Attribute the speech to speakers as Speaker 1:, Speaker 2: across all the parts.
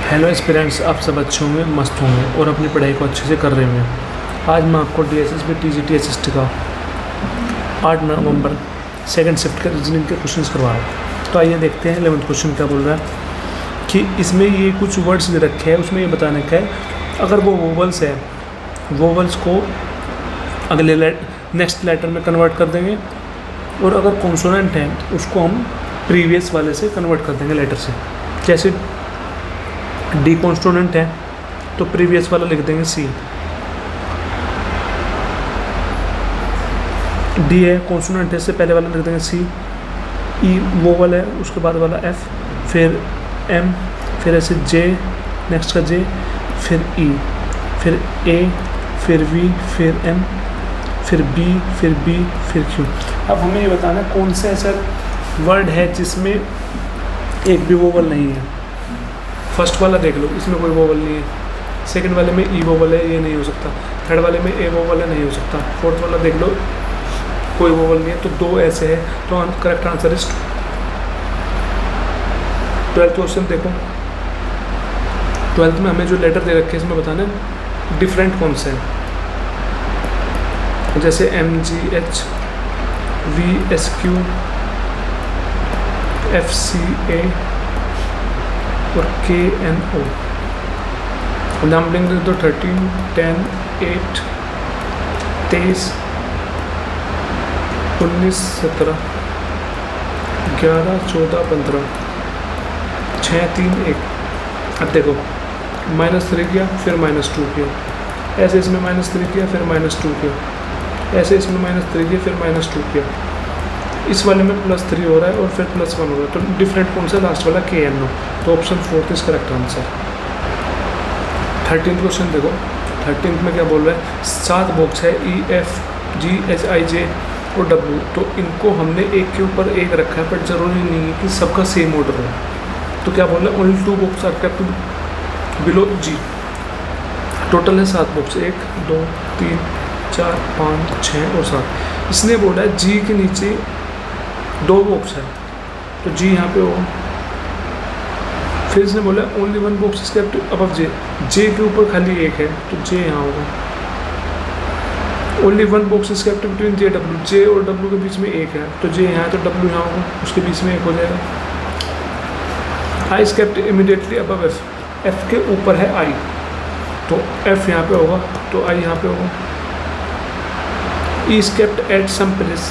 Speaker 1: Hello aspirants, आप सब अच्छे होंगे, मस्त होंगे और अपनी पढ़ाई को अच्छे से कर रहे होंगे। आज मैं आपको DSSB TGT SST का 8 नवंबर सेकंड शिफ्ट के रीजनिंग के क्वेश्चंस करवा रहा हूँ। तो आइए देखते हैं 11th क्वेश्चन क्या बोल रहा है कि इसमें ये कुछ वर्ड्स दे रखे हैं, उसमें ये बताने का है अगर वो वोवल्स है, वोवल्स को अगले नेक्स्ट लेटर में कन्वर्ट कर देंगे और अगर कॉन्सोनेंट है उसको हम प्रीवियस वाले से कन्वर्ट कर देंगे लेटर से। जैसे डी कॉन्सोनेंट है तो प्रीवियस वाला लिख देंगे सी, डी है कॉन्सोनेंट है से पहले वाला लिख देंगे सी, ई वोवल है उसके बाद वाला एफ, फिर एम, फिर ऐसे जे, नेक्स्ट का जे, फिर ई, फिर ए, फिर वी, फिर एम, फिर बी, फिर बी, फिर क्यू। अब हमें ये बताना कौन सा ऐसा वर्ड है जिसमें एक भी वोवल नहीं है। फर्स्ट वाला देख लो, इसमें कोई वोवल नहीं है। सेकंड वाले में ई वोवल है, ये नहीं हो सकता। थर्ड वाले में ए वोवल है, नहीं हो सकता। फोर्थ वाला देख लो, कोई वोवल नहीं है, तो दो ऐसे है, तो correct answer is 12th question देखो। 12th में हमें जो लेटर दे रखे हैं इसमें बताना है डिफरेंट कौन से हैं। जैसे MGH, VSQ, FCA और KNO। नंबरिंग दे दो 13, 10, 8, 23, 19, 17, 11, 14, 15, 6, 3, 1। अब देखो -3 किया, फिर -2 किया, ऐसे इसमें -3 किया, फिर -2 किया, ऐसे इसमें -3 किया, फिर -2 किया, इस वाले में +3 हो रहा है और फिर +1 हो रहा है। तो डिफरेंट कौन सा? लास्ट वाला KNO। तो option 4 is correct answer. 13th question देखो। 13th में क्या बोल रहा है? 7 बॉक्स है EFGHIJ और W। तो इनको हमने एक के ऊपर एक रखा है, बट जरूरी नहीं है कि सबका सेम ऑर्डर हो। तो क्या बोल रहा है? Only 2 box are kept below G। Total है 7 बॉक्स, 1, 2, 3, 4, 5, 6 और 7। इसने बोला है G के नीचे 2 बॉक्स है, तो G यहाँ पे होगा। फिर इसने बोला only 1 box is kept above J। J के ऊपर खाली एक है, तो J यहाँ होगा। Only 1 box is kept between J W। J और W के बीच में एक है, तो J यहाँ है, तो W यहाँ होगा, उसके बीच में एक हो जाएगा। I is kept immediately above F। F के ऊपर है I, तो F यहाँ पे होगा, तो I यहाँ पे होगा। E is kept at some place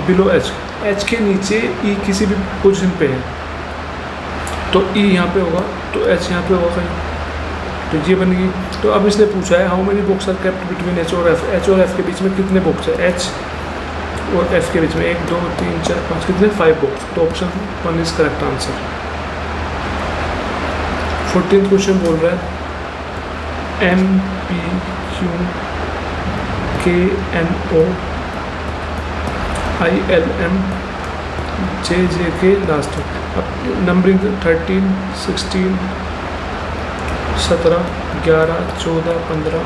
Speaker 1: below H। H के नीचे E किसी भी पोजीशन पे है, तो E यहाँ पे होगा, तो H यहाँ पे होगा कहीं, तो ये बन गई। तो अब इसने पूछा है how many box are kept between H और F। H और F के बीच में कितने बॉक्स है? H और F के बीच में 1, 2, 3, 4, 5, कितने? 5 बॉक्स। तो option 1 is correct answer. 14th question बोल रहा है MPQ KNO ILM JJK last. अब नंबरिंग 13, 16, 17, 11, 14, 15,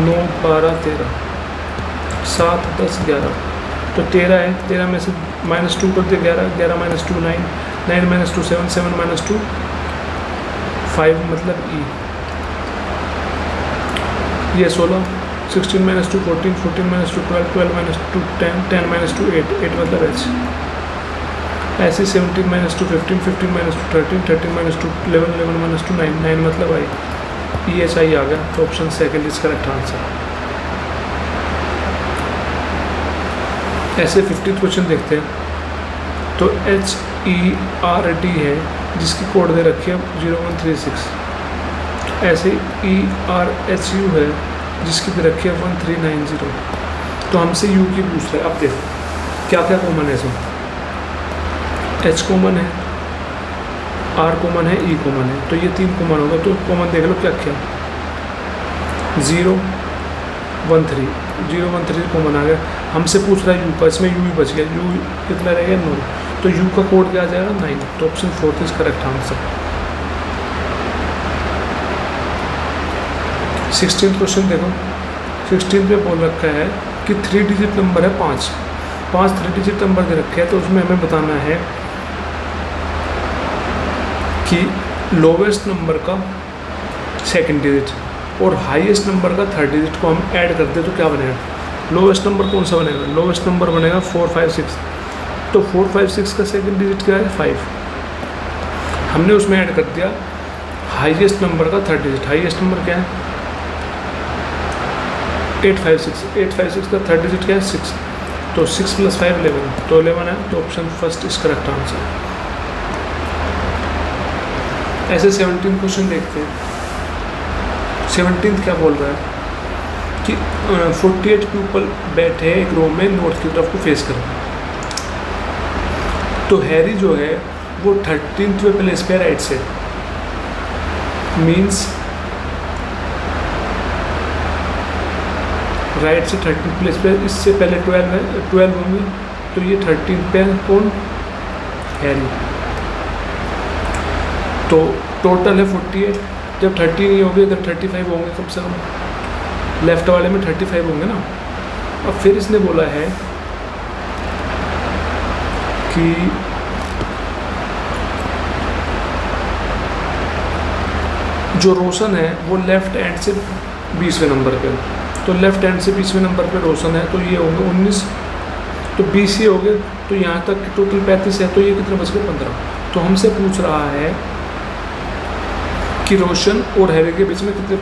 Speaker 1: 9, 12, 13, 7, 10, 11। तो 13 है, 13 में से -2 कर दिया, 11, 11 -2 9, 9 -2 7, 7 -2 5, मतलब E। ये 16, 16 -2 14, 14 -2 12, 12 -2 10, 10 -2 8, 8 मतलब H। ऐसे 17 -2 15, 15 -2 13, 13 -2 11, 11 -2 9, 9 मतलब I। EHI आ गया, तो option second is correct answer. ऐसे 15th क्वेश्चन देखते हैं। तो HERD है जिसकी कोड दे रखी है 0136। ऐसे ERHU है जिसकी दे रखी है 1390। तो हमसे U की पूछ रहा है। अब देखो क्या क्या कॉमन है इसमें। H कॉमन है, R कॉमन है, E कॉमन है, तो ये 3 कॉमन होगा। तो कॉमन देख लो क्या क्या। 0 1 3, 0 1 3 कॉमन आ गया। हमसे पूछ रहा है U का, इसमें U ही बच गया। U कितना रहेगा? 9। तो U का कोड क्या आ जाएगा? 9। तो option 4 is correct answer. 16th question देखो। 16 पे बोल रखा है कि 3 डिजिट नंबर है 5 3 डिजिट नंबर दे रखे हैं। तो उसमें हमें बताना है कि लोवेस्ट नंबर का सेकंड डिजिट और हाईएस्ट नंबर का थर्ड डिजिट को हम ऐड करते तो क्या बनेगा? लोवेस्ट नंबर कौन सा बनेगा? लोवेस्ट नंबर बनेगा 4 5 6। तो 4 5 6 का सेकंड डिजिट क्या है? 5। हमने उसमें ऐड कर दिया हाईएस्ट नंबर का थर्ड डिजिट। हाईएस्ट नंबर क्या है? 856। 856 का थर्ड डिजिट क्या है? 6। तो 6 + 5 11। तो 11 है, तो option first is correct answer. ऐसे 17 क्वेश्चन देखते हैं। 17 क्या बोल रहा है कि 48 पीपल बैठे एक रो में नॉर्थ की तरफ को फेस कर रहे हैं। तो हैरी जो है वो 13th प्लेस पे राइट से, मीन्स राइट से 13th प्लेस पे। इससे पहले 12 होंगे, तो ये 13 पे कौन? हैरी। तो टोटल है 48। जब 30 नहीं होंगे इधर 35 होंगे कम से कम, लेफ्ट वाले में 35 होंगे ना। और फिर इसने बोला है कि जो रोशन है वो लेफ्ट हैंड से 20वें नंबर पे, तो लेफ्ट हैंड से 20वें नंबर पे रोशन है, तो ये होंगे 19। तो 20 ये हो गए, तो यहाँ तक टोटल 35 है, तो ये कितने बच गए? 15। तो हमसे पूछ रहा है कि रोशन और हैरी के बीच में कितने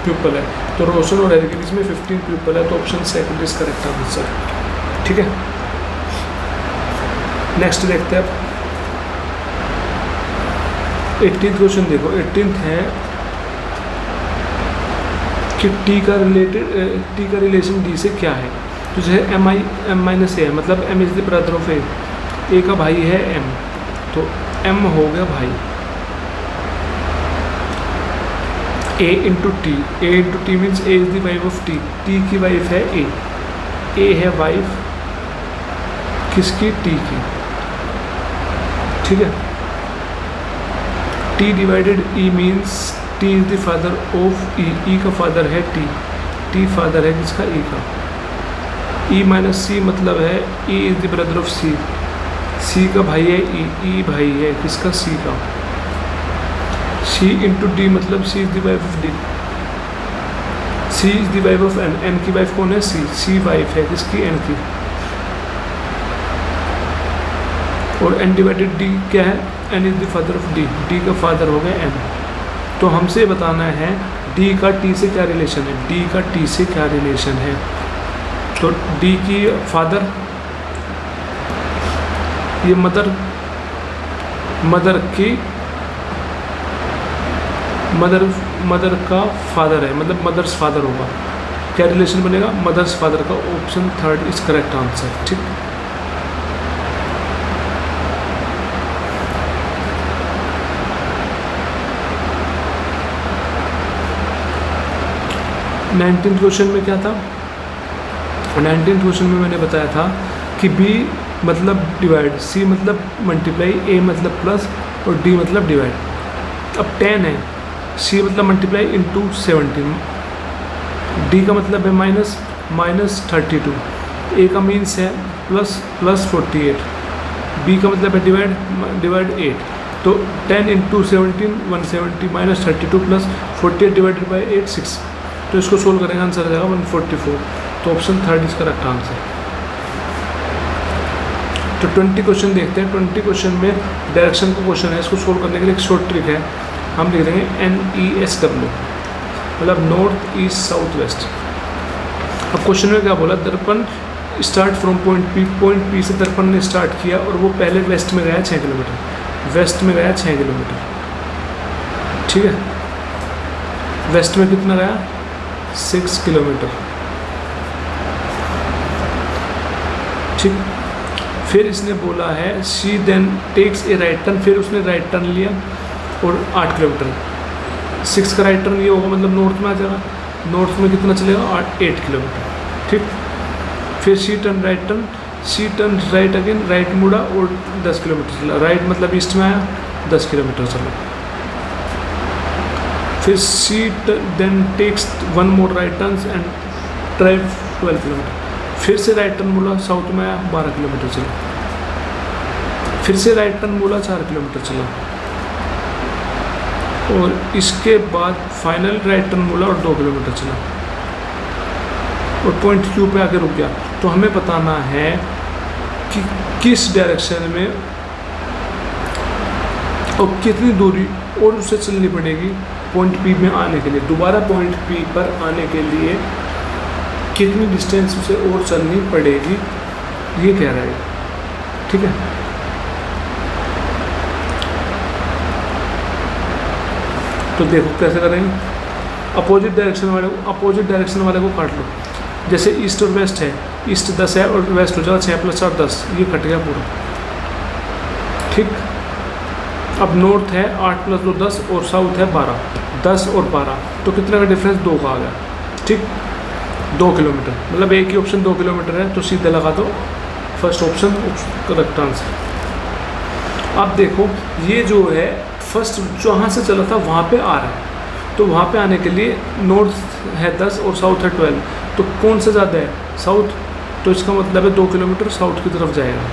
Speaker 1: प्यूपल है? तो रोशन और हैरी के बीच में 15 प्यूपल है, तो option second is correct answer. ठीक है, नेक्स्ट देखते हैं अब 18th क्वेश्चन। देखो 18th है कि टी का रिलेशन डी से क्या है? तो जो है m-a है, मतलब m is the brother of A का भाई है m, तो m हो गया भाई। a into T, a into T means a is the wife of T, T की वाइफ है a है वाइफ किसकी? टी की। ठीक है, t divided e means t is the father of e का फादर है t फादर है किसका? e का। e माइनस c मतलब है e is the brother of c का भाई है e भाई है किसका? c का। c इंटू डी मतलब c is the wife of d, c is the wife of n की वाइफ कौन है? c वाइफ है किसकी? n की। और n डिवाइडेड d क्या है? n is the father of d का फादर हो गया n। तो हमसे बताना है d का t से क्या रिलेशन है? d का t से क्या रिलेशन है? तो d की फादर, ये मदर का फादर है, मतलब मदर्स फादर होगा। क्या रिलेशन बनेगा? मदर्स फादर का। Option third is correct answer. ठीक, नाइनटीन क्वेश्चन में क्या था? 19th क्वेश्चन में मैंने बताया था कि b मतलब डिवाइड, c मतलब मल्टीप्लाई, a मतलब प्लस और d मतलब डिवाइड। अब 10 है, c मतलब मल्टीप्लाई इंटू 17, d का मतलब है माइनस 32, a का मीन्स है प्लस 48, b का मतलब है डिवाइड 8। तो 10 into 17 170 minus 32 plus 48 divided by 8 6। तो इसको सोल्व करेंगे, आंसर आ जाएगा 144। तो option third is correct answer. तो 20 क्वेश्चन देखते हैं। 20 क्वेश्चन में डायरेक्शन का क्वेश्चन है, इसको सोल्व करने के लिए एक शॉर्ट ट्रिक है। हम लिख देंगे NESW, मतलब नॉर्थ ईस्ट साउथ वेस्ट। अब क्वेश्चन में क्या बोला? दर्पण स्टार्ट फ्रॉम पॉइंट P से दर्पण ने स्टार्ट किया और वो पहले वेस्ट में गया 6 किलोमीटर, वेस्ट में गया 6 किलोमीटर। ठीक है, वेस्ट में कितना गया? 6 किलोमीटर। ठीक, फिर इसने बोला है she then takes a right turn, फिर उसने राइट टर्न लिया और 8 किलोमीटर। 6 का राइट टर्न ये होगा, मतलब नॉर्थ में आ जाएगा। नॉर्थ में कितना चलेगा? 8 किलोमीटर। ठीक, फिर she turn right again, right मुड़ा और 10 किलोमीटर चला। राइट मतलब ईस्ट में आया, 10 किलोमीटर चला। फिर she then takes 1 more right turns and drive 12 kilometre. फिर से राइट टर्न बोला, साउथ में आया, 12 किलोमीटर चला। फिर से राइट टर्न बोला, 4 किलोमीटर चला। और इसके बाद फाइनल राइट टर्न बोला और 2 किलोमीटर चला और पॉइंट क्यू पे आके रुक गया। तो हमें बताना है कि किस डायरेक्शन में और कितनी दूरी और उसे चलनी पड़ेगी पॉइंट पी में आने के लिए। दोबारा पॉइंट पी पर आने के लिए कितनी डिस्टेंस उसे और चलनी पड़ेगी, ये कह रहा है। ठीक है, तो देखो कैसे करेंगे। अपोजिट डायरेक्शन वाले को काट लो। जैसे ईस्ट और वेस्ट है, ईस्ट 10 है और वेस्ट हो जाएगा 6 + 4 10, ये कट गया पूरा। ठीक, अब नॉर्थ है 8 + 2 10 और साउथ है 12, 10 और 12, तो कितने का डिफरेंस 2 का आ गया। ठीक, 2 किलोमीटर, मतलब एक ही ऑप्शन 2 किलोमीटर है, तो सीधे लगा दो फर्स्ट ऑप्शन करेक्ट आंसर। अब देखो ये जो है फर्स्ट जहाँ से चला था वहाँ पे आ रहा है, तो वहाँ पे आने के लिए नॉर्थ है 10 और साउथ है 12, तो कौन सा ज़्यादा है, साउथ, तो इसका मतलब है 2 किलोमीटर साउथ की तरफ जाएगा।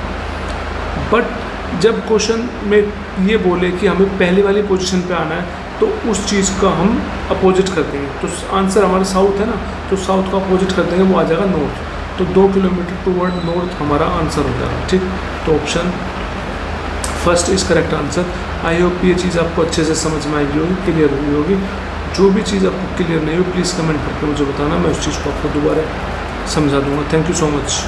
Speaker 1: बट जब क्वेश्चन में ये बोले कि हमें पहले वाली पोजीशन पे आना है, तो उस चीज़ का हम अपोजिट कर देंगे। तो आंसर हमारा साउथ है ना, तो साउथ का अपोजिट कर देंगे, वो आ जाएगा नॉर्थ। तो 2 किलोमीटर टूवर्ड नॉर्थ हमारा आंसर हो जाएगा। ठीक, तो option first is correct answer. I hope ये चीज़ आपको अच्छे से समझ में आई होगी, क्लियर हुई होगी। जो भी चीज़ आपको क्लियर नहीं हो प्लीज़ कमेंट करके मुझे बताना, मैं उस चीज़ को आपको दोबारा समझा दूँगा। Thank you so much.